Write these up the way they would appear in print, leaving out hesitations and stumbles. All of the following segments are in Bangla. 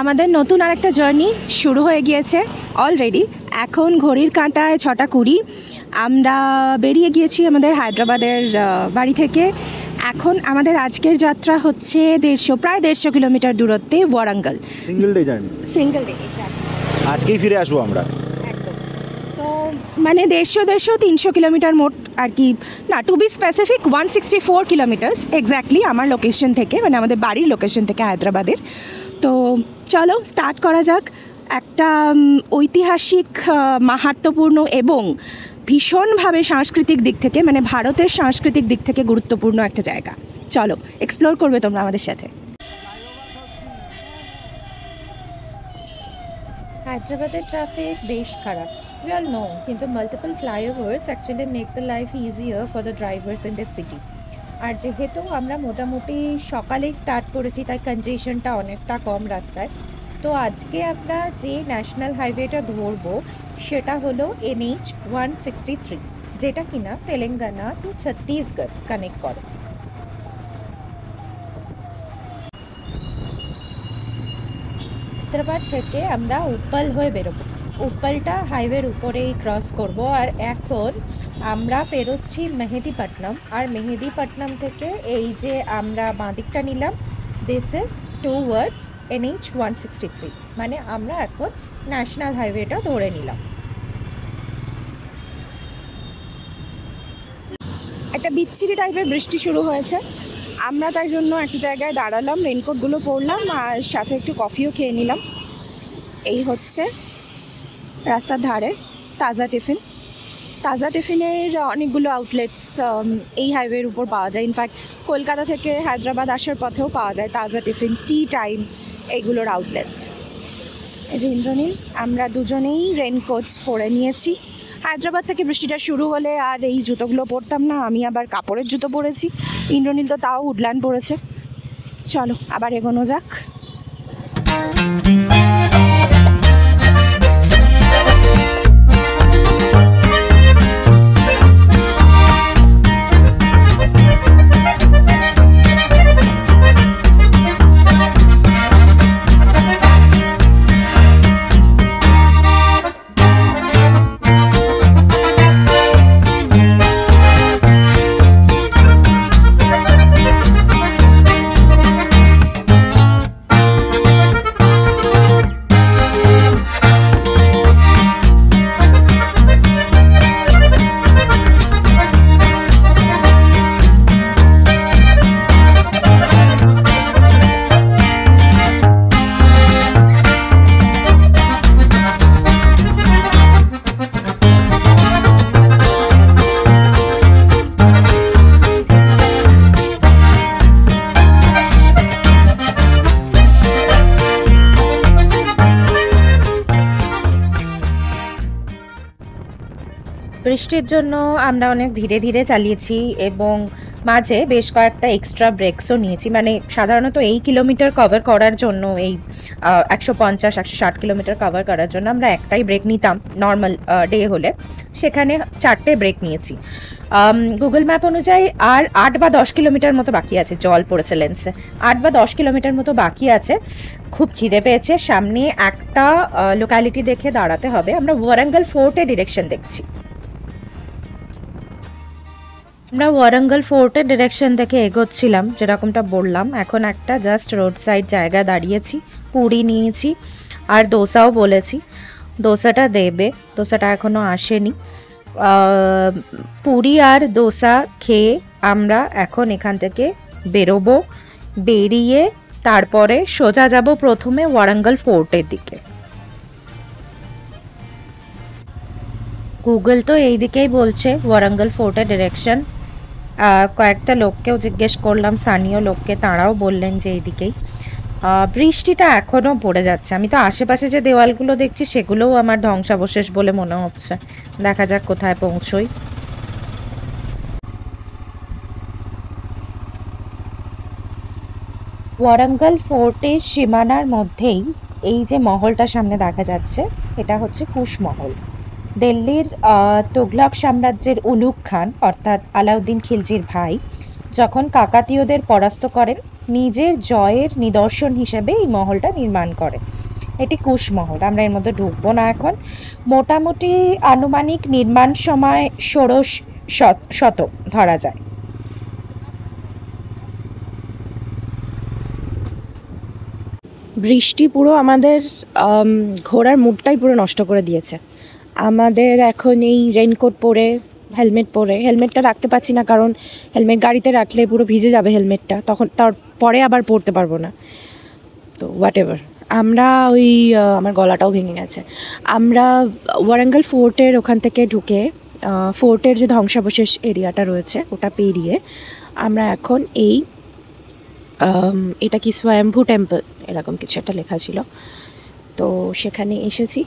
আমাদের নতুন আরেকটা জার্নি শুরু হয়ে গিয়েছে অলরেডি। এখন ঘড়ির কাঁটায় 6:20। আমরা বেরিয়ে গিয়েছি আমাদের হায়দ্রাবাদের বাড়ি থেকে। এখন আমাদের আজকের যাত্রা হচ্ছে প্রায় 150 কিলোমিটার দূরত্বে ওয়ারাঙ্গল। সিঙ্গেল ডে আজকেই ফিরে আসবো আমরা। তো মানে 150-300 কিলোমিটার মোট আর কি, না to be specific 164 kilometres exactly আমার লোকেশন থেকে, মানে আমাদের বাড়ির লোকেশন থেকে হায়দ্রাবাদের। তো চলো স্টার্ট করা যাক। একটা ঐতিহাসিক, মাহাত্ম্যপূর্ণ এবং ভীষণভাবে সাংস্কৃতিক দিক থেকে, মানে ভারতের সাংস্কৃতিক দিক থেকে গুরুত্বপূর্ণ একটা জায়গা। চলো এক্সপ্লোর করবে তোমরা আমাদের সাথে। হায়দ্রাবাদের ট্রাফিক বেশ খারাপ, we all know, কিন্তু multiple flyovers actually make the life easier for the drivers in this city. আর যেহেতু আমরা মোটামুটি সকালেই স্টার্ট করেছি তাই কনজেশনটা অনেকটা কম রাস্তায়। তো আজকে আমরা যে ন্যাশনাল হাইওয়েটা ধরবো সেটা হলো NH 163, যেটা কিনা তেলেঙ্গানা টু ছত্তিশগড় কানেক্ট করে। হায়দ্রাবাদ থেকে আমরা উপ্পল হয়ে বেরোবো। উপ্পলটা হাইওয়ের উপরেই ক্রস করব। আর এখন আমরা পেরোচ্ছি মেহেদিপট্টনম। আর মেহেদিপট্টনম থেকে এই যে আমরা বাঁদিকটা নিলাম, দিস ইজ টুয়ার্ডস NH 163, মানে আমরা এখন ন্যাশনাল হাইওয়েটা ধরে নিলাম। একটা বিচ্ছিরি টাইপের বৃষ্টি শুরু হয়েছে। আমরা তাই জন্য একটা জায়গায় দাঁড়ালাম, রেনকোটগুলো পরলাম আর সাথে একটু কফিও খেয়ে নিলাম। এই হচ্ছে রাস্তার ধারে তাজা টিফিন। তাজা টিফিনের অনেকগুলো আউটলেটস এই হাইওয়ের উপর পাওয়া যায়। ইনফ্যাক্ট কলকাতা থেকে হায়দ্রাবাদ আসার পথেও পাওয়া যায় তাজা টিফিন, টি টাইম, এইগুলোর আউটলেটস। এই যে ইন্দ্রনীল, আমরা দুজনেই রেনকোটস পরে নিয়েছি। হায়দ্রাবাদ থেকে বৃষ্টিটা শুরু হলে আর এই জুতোগুলো পরতাম না, আমি আবার কাপড়ের জুতো পরেছি। ইন্দ্রনীল তো তাও উডল্যান্ড পরেছে। চলো আবার এগোনো যাক। বৃষ্টির জন্য আমরা অনেক ধীরে ধীরে চালিয়েছি এবং মাঝে বেশ কয়েকটা এক্সট্রা ব্রেকসও নিয়েছি। মানে সাধারণত এই কিলোমিটার কভার করার জন্য, এই 150-160 কিলোমিটার কভার করার জন্য আমরা একটাই ব্রেক নিতাম নর্মাল ডে হলে, সেখানে 4টে ব্রেক নিয়েছি। গুগল ম্যাপ অনুযায়ী আর 8 বা 10 কিলোমিটার মতো বাকি আছে। জল পড়েছে লেন্সে। 8 বা 10 কিলোমিটার মতো বাকি আছে। খুব খিদে পেয়েছে, সামনে একটা লোকালিটি দেখে দাঁড়াতে হবে। আমরা ওয়ারাঙ্গল ফোর্টের ডিরেকশন দেখছি। আমরা ওয়ারাঙ্গল ফোর্টের ডিরেকশন থেকে এগোচ্ছিলাম, যেরকমটা বললাম। এখন একটা জাস্ট রোড সাইড জায়গায় দাঁড়িয়েছি, পুরি নিয়েছি আর দোসাও বলেছি। দোসাটা দেবে, দোসাটা এখনও আসেনি। পুরি আর দোসা খেয়ে আমরা এখন এখান থেকে বেরোবো। বেরিয়ে তারপরে সোজা যাব প্রথমে ওয়ারাঙ্গল ফোর্টের দিকে। গুগল তো এই দিকেই বলছে ওয়ারাঙ্গল ফোর্টের ডিরেকশন। কয়েকটা লোককেও জিজ্ঞেস করলাম, স্থানীয় লোককে, তাঁরাও বললেন যে এইদিকেই। বৃষ্টিটা এখনও পড়ে যাচ্ছে। আমি তো আশেপাশে যে দেওয়ালগুলো দেখছি সেগুলোও আমার ধ্বংসাবশেষ বলে মনে হচ্ছে। দেখা যাক কোথায় পৌঁছই। ওয়ারাঙ্গল ফোর্টের সীমানার মধ্যেই এই যে মহলটা সামনে দেখা যাচ্ছে, এটা হচ্ছে কুশমহল। দিল্লির তুগলক সাম্রাজ্যের উলুগ খান অর্থাৎ আলাউদ্দিন খিলজির ভাই যখন কাকাতীয়দের পরাস্ত করেন নিজের জয়ের নিদর্শন হিসেবে এই মহলটা নির্মাণ করে। এটি কুশ মহল, আমরা এর মধ্যে ঢুকবো না এখন। মোটামুটি আনুমানিক নির্মাণ সময় ১৬ শতক ধরা যায়। বৃষ্টি পুরো আমাদের ঘোরার মুডটাই পুরো নষ্ট করে দিয়েছে। আমাদের এখন এই রেইনকোট পরে, হেলমেট পরে, হেলমেটটা রাখতে পারছি না কারণ হেলমেট গাড়িতে রাখলে পুরো ভিজে যাবে হেলমেটটা, তখন তারপরে আবার পরতে পারবো না। তো হোয়াট এভার, আমরা ওই আমার গলাটাও ভেঙে গেছে। আমরা ওয়ারাঙ্গল ফোর্টের ওখান থেকে ঢুকে ফোর্টের যে ধ্বংসাবশেষ এরিয়াটা রয়েছে ওটা পেরিয়ে আমরা এখন এই এটা কি স্বয়ম্ভু টেম্পল এরকম কিছু একটা লেখা ছিল, তো সেখানে এসেছি।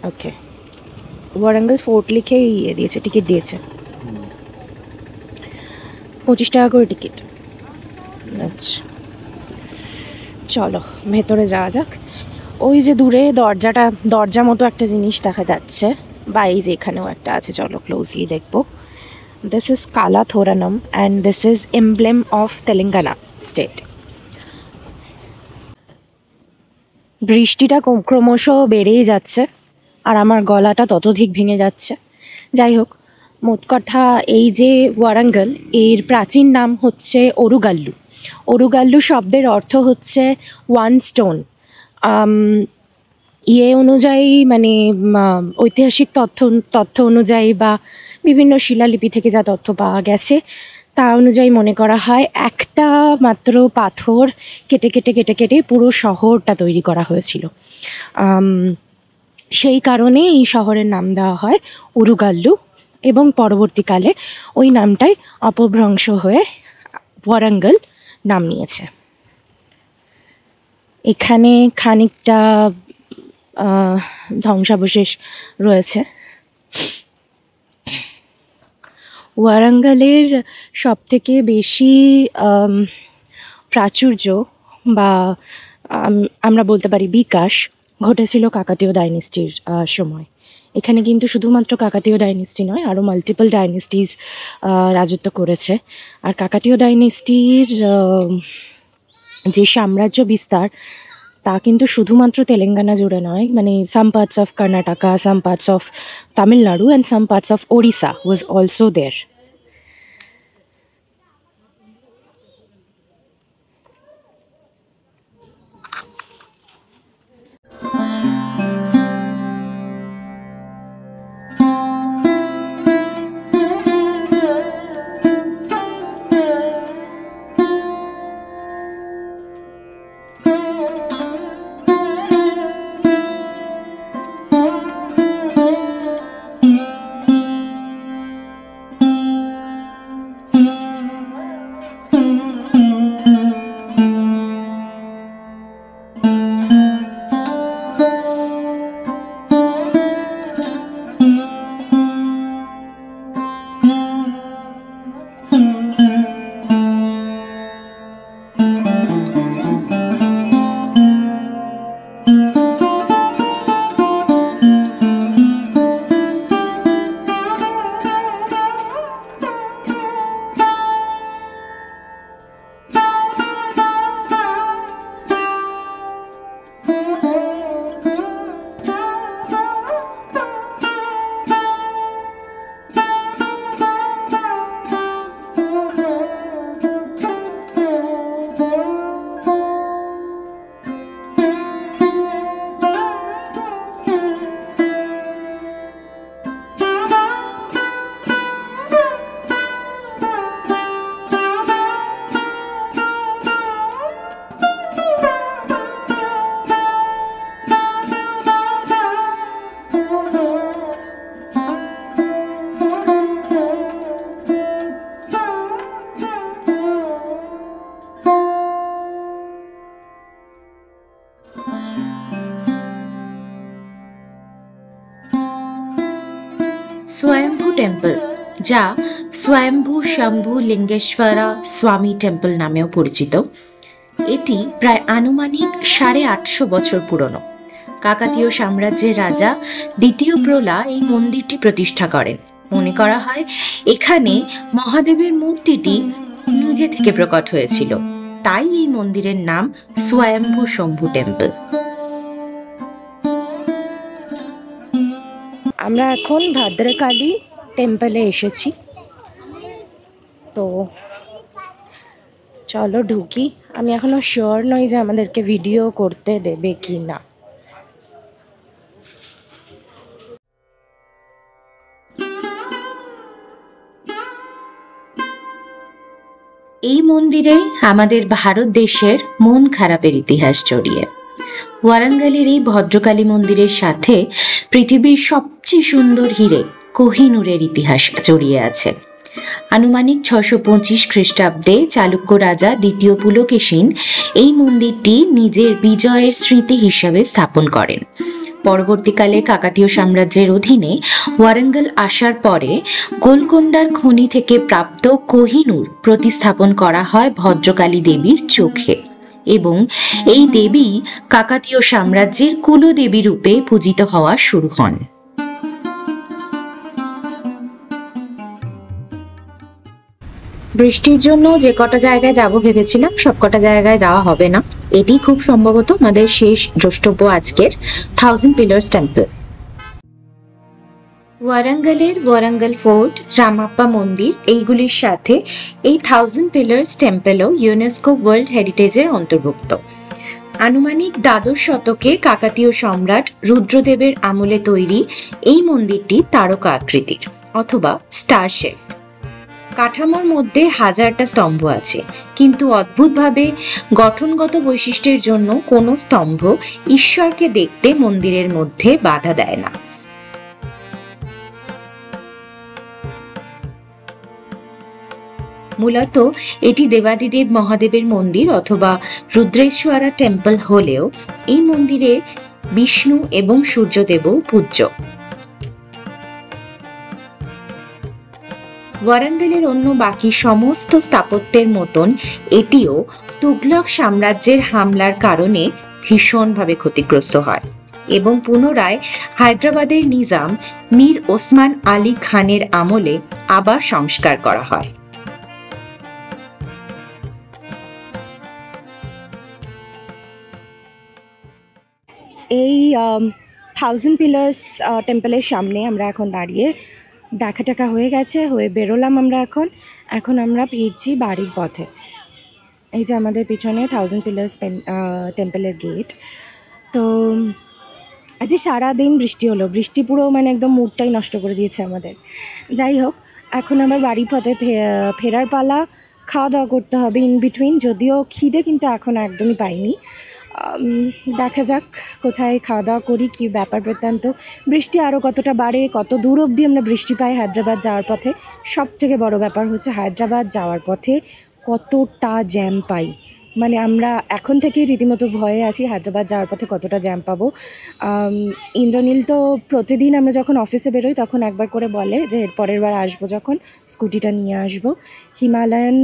ওকে, ওয়ারাঙ্গল ফোর্ট লিখেই দিয়েছে, টিকিট দিয়েছে 25 টাকা করে টিকিট। আচ্ছা চলো ভেতরে যাওয়া যাক। ওই যে দূরে দরজা মতো একটা জিনিস দেখা যাচ্ছে, বা এই যে এখানেও একটা আছে, চলো ক্লোজলি দেখবো। This is Kala Thoranam and this is emblem of Telangana state. বৃষ্টিটা ক্রমশ বেড়েই যাচ্ছে আর আমার গলাটা ততোধিক ভেঙে যাচ্ছে। যাই হোক, মোট কথা এই যে ওয়ারাঙ্গল, এর প্রাচীন নাম হচ্ছে ওরুগাল্লু। ওরুগাল্লু শব্দের অর্থ হচ্ছে ওয়ান স্টোন। অনুযায়ী মানে ঐতিহাসিক তথ্য অনুযায়ী বা বিভিন্ন শিলালিপি থেকে যা তথ্য পাওয়া গেছে তা অনুযায়ী মনে করা হয় একটা মাত্র পাথর কেটে কেটে কেটে কেটে পুরো শহরটা তৈরি করা হয়েছিল। সেই কারণে এই শহরের নাম দেওয়া হয় ওরুগাল্লু, এবং পরবর্তীকালে ওই নামটাই অপভ্রংশ হয়ে ওয়ারাঙ্গল নাম নিয়েছে। এখানে খানিকটা ধ্বংসাবশেষ রয়েছে। ওয়ারাঙ্গলের সবথেকে বেশি প্রাচুর্য বা আমরা বলতে পারি বিকাশ ঘটেছিল কাকাতীয় ডাইনেস্টির সময়। এখানে কিন্তু শুধুমাত্র কাকাতীয় ডাইনেস্টি নয়, আরও মাল্টিপল ডাইনেস্টিস রাজত্ব করেছে। আর কাকাতীয় ডাইনেস্টির যে সাম্রাজ্য বিস্তার তা কিন্তু শুধুমাত্র তেলেঙ্গানা জুড়ে নয়, মানে some parts of Karnataka, some parts of Tamil Nadu and some parts of Odisha was also there. Swayambhu temple, যা স্বয়ম্ভু শম্ভু লিঙ্গেশ্বরা স্বামী টেম্পল নামেও পরিচিত, এটি প্রায় আনুমানিক 850 বছর পুরনো। কাকাতীয় সাম্রাজ্যের রাজা দ্বিতীয় প্রলা এই মন্দিরটি প্রতিষ্ঠা করেন। মনে করা হয় এখানে মহাদেবের মূর্তিটি নিজে থেকে প্রকট হয়েছিল, তাই এই মন্দিরের নাম স্বয়ম্ভু শম্ভু টেম্পল। আমরা এখন ভদ্রকালী টেম্পলে এসেছি, তো চলো ঢুকি। আমি এখনো শিওর নই যে আমাদেরকে ভিডিও করতে দেবে কি না। এই মন্দিরে আমাদের ভারত দেশের মন খারাপের ইতিহাস জড়িয়ে। ওয়ারাঙ্গলের এই ভদ্রকালী মন্দিরের সাথে পৃথিবীর সবচেয়ে সুন্দর হিরে কোহিনুরের ইতিহাস জড়িয়ে আছে। আনুমানিক 625 খ্রিস্টাব্দে চালুক্য রাজা দ্বিতীয় পুলকেশিন এই মন্দিরটি নিজের বিজয়ের স্মৃতি হিসাবে স্থাপন করেন। পরবর্তীকালে কাকাতীয় সাম্রাজ্যের অধীনে ওয়ারাঙ্গল আসার পরে গোলকোন্ডার খনি থেকে প্রাপ্ত কোহিনুর প্রতিস্থাপন করা হয় ভদ্রকালী দেবীর চোখে, এবং এই দেবী কাকাতীয় সাম্রাজ্যের কুলদেবী রূপে পূজিত হওয়া শুরু হন। বৃষ্টির জন্য যে কটা জায়গায় যাব ভেবেছিলাম সব কটা জায়গায় যাওয়া হবে না। এটি খুব সম্ভবত আমাদের শেষ দ্রষ্টব্য আজকের 1000 পিলার্স টেম্পল। ওয়ারাঙ্গলের ওয়ারাঙ্গল ফোর্ট, রামাপ্পা মন্দির এইগুলির সাথে এই 1000 পিলার্স টেম্পলও ইউনেস্কো ওয়ার্ল্ড হেরিটেজের অন্তর্ভুক্ত। আনুমানিক দ্বাদশ শতকে কাকাতীয় সম্রাট রুদ্রদেবের আমলে তৈরি এই মন্দিরটি তারকা আকৃতির অথবা স্টার শেপ। কাঠামোর মধ্যে হাজারটা স্তম্ভ আছে, কিন্তু অদ্ভুতভাবে গঠনগত বৈশিষ্ট্যের জন্য কোনো স্তম্ভ ঈশ্বরকে দেখতে মন্দিরের মধ্যে বাধা দেয় না। মূলত এটি দেবাদিদেব মহাদেবের মন্দির অথবা রুদ্রেশ্বরা টেম্পল হলেও এই মন্দিরে বিষ্ণু এবং সূর্যদেবও পূজ্য। ওয়ারাঙ্গলের অন্য বাকি সমস্ত স্থাপত্যের মতন এটিও তুগলক সাম্রাজ্যের হামলার কারণে ভীষণভাবে ক্ষতিগ্রস্ত হয় এবং পুনরায় হায়দ্রাবাদের নিজাম মীর ওসমান আলী খানের আমলে আবার সংস্কার করা হয়। এই 1000 পিলার্স টেম্পলের সামনে আমরা এখন দাঁড়িয়ে, দেখা টাকা হয়ে গেছে, হয়ে বেরোলাম আমরা এখন আমরা ফিরছি বাড়ির পথে। এই যে আমাদের পিছনে 1000 পিলার্স টেম্পলের গেট। তো আজ সারাদিন বৃষ্টি হলো, বৃষ্টি পুরো মানে একদম মুডটাই নষ্ট করে দিয়েছে আমাদের। যাই হোক, এখন আবার বাড়ির পথে ফেরার পালা, খাওয়া দাওয়া করতে হবে ইন বিটুইন, যদিও খিদে কিন্তু এখন একদমই পাইনি। দেখা যাক কোথায় খাওয়া দাওয়া করি, কী ব্যাপার বৃত্তান্ত। বৃষ্টি আরও কতটা বাড়ে, কত দূর অবধি আমরা বৃষ্টি পাই হায়দ্রাবাদ যাওয়ার পথে। সব থেকে বড় ব্যাপার হচ্ছে হায়দ্রাবাদ যাওয়ার পথে কতটা জ্যাম পাই, মানে আমরা এখন থেকেই রীতিমতো ভয়ে আছি হায়দ্রাবাদ যাওয়ার পথে কতটা জ্যাম পাবো। ইন্দ্রনীল তো প্রতিদিন আমরা যখন অফিসে বেরোই তখন একবার করে বলে যে এর পরের বার আসবো যখন স্কুটিটা নিয়ে আসবো। হিমালয়ান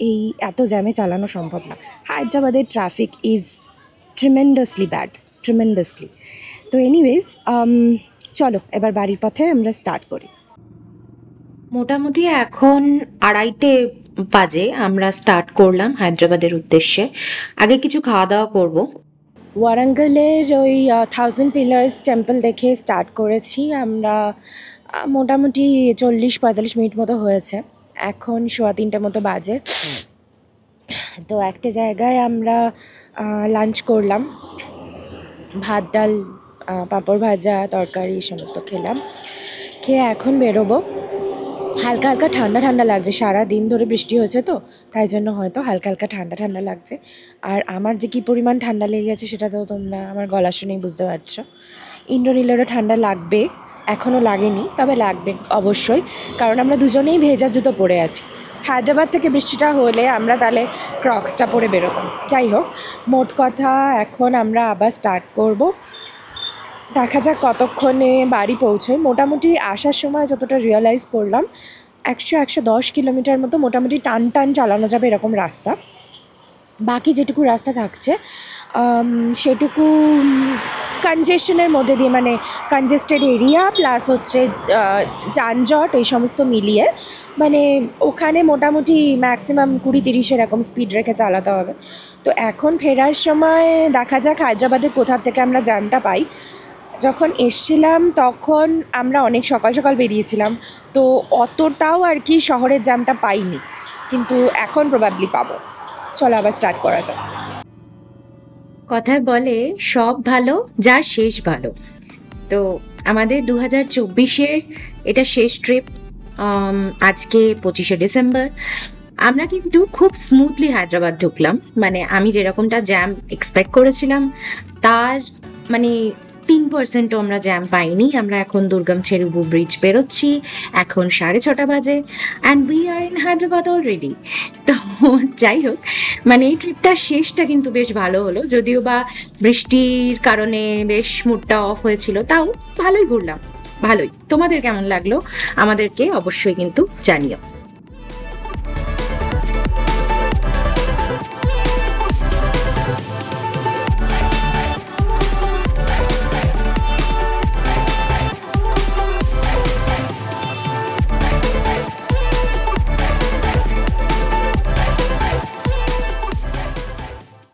এই এত জ্যামে চালানো সম্ভব না। হায়দ্রাবাদের traffic is tremendously bad, tremendously. তো এনিওয়েজ, চলো এবার বাড়ির পথে আমরা স্টার্ট করি। মোটামুটি এখন 2:30 বাজে আমরা স্টার্ট করলাম হায়দ্রাবাদের উদ্দেশ্যে। আগে কিছু খাওয়া দাওয়া করব। ওয়ারাঙ্গলের ওই 1000 পিলার্স টেম্পল দেখে স্টার্ট করেছি আমরা, মোটামুটি 40-45 মিনিট মতো হয়েছে। এখন 3:15 মতো বাজে। তো একটা জায়গায় আমরা লাঞ্চ করলাম, ভাত ডাল পাঁপড় ভাজা তরকারি সমস্ত খেলাম। খেয়ে এখন বেরোবো। হালকা হালকা ঠান্ডা ঠান্ডা লাগছে, সারা দিন ধরে বৃষ্টি হয়েছে তো তাই জন্য হয়তো হালকা হালকা ঠান্ডা ঠান্ডা লাগছে। আর আমার যে কী পরিমাণ ঠান্ডা লেগে গেছে সেটা তো তোমরা আমার গলা শুনেই বুঝতে পারছো। ইন্দ্রনীলেরও ঠান্ডা লাগবে, এখনও লাগেনি তবে লাগবে অবশ্যই, কারণ আমরা দুজনেই ভেজা জুতো পরে আছি। হায়দ্রাবাদ থেকে বৃষ্টিটা হলে আমরা তাহলে ক্রক্সটা পরে বেরোতাম। যাই হোক, মোট কথা এখন আমরা আবার স্টার্ট করব। দেখা যাক কতক্ষণে বাড়ি পৌঁছোয়। মোটামুটি আসার সময় যতটা রিয়েলাইজ করলাম 100-110 কিলোমিটার মতো মোটামুটি টান টান চালানো যাবে এরকম রাস্তা। বাকি যেটুকু রাস্তা থাকছে সেটুকু কনজেশনের মধ্যে দিয়ে, মানে কনজেস্টেড এরিয়া প্লাস হচ্ছে যানজট এই সমস্ত মিলিয়ে, মানে ওখানে মোটামুটি ম্যাক্সিমাম 20-30 এরকম স্পিড রেখে চালাতে হবে। তো এখন ফেরার সময় দেখা যাক হায়দ্রাবাদের কোথা থেকে আমরা জ্যামটা পাই। যখন এসছিলাম তখন আমরা অনেক সকাল সকাল বেরিয়েছিলাম, তো অতটাও আর কি শহরের জ্যামটা পাইনি, কিন্তু এখন প্রবাবলি পাবো। চলো আবার স্টার্ট করা যাক। কথায় বলে সব ভালো যার শেষ ভালো। তো আমাদের 2024-এর এটা শেষ ট্রিপ। আজকে 25শে ডিসেম্বর। আমরা কিন্তু খুব স্মুথলি হায়দ্রাবাদ ঢুকলাম, মানে আমি যেরকমটা জ্যাম এক্সপেক্ট করেছিলাম তার মানে 3%ও আমরা জ্যাম পাইনি। আমরা এখন দুর্গম চেরুবু ব্রিজ বেরোচ্ছি, এখন 6:30 বাজে, and we are in Hyderabad already. তো যাই হোক, মানে এই ট্রিপটার শেষটা কিন্তু বেশ ভালো হলো, যদিও বা বৃষ্টির কারণে বেশ মুডটা অফ হয়েছিল, তাও ভালোই ঘুরলাম, ভালোই। তোমাদের কেমন লাগলো আমাদেরকে অবশ্যই কিন্তু জানিও।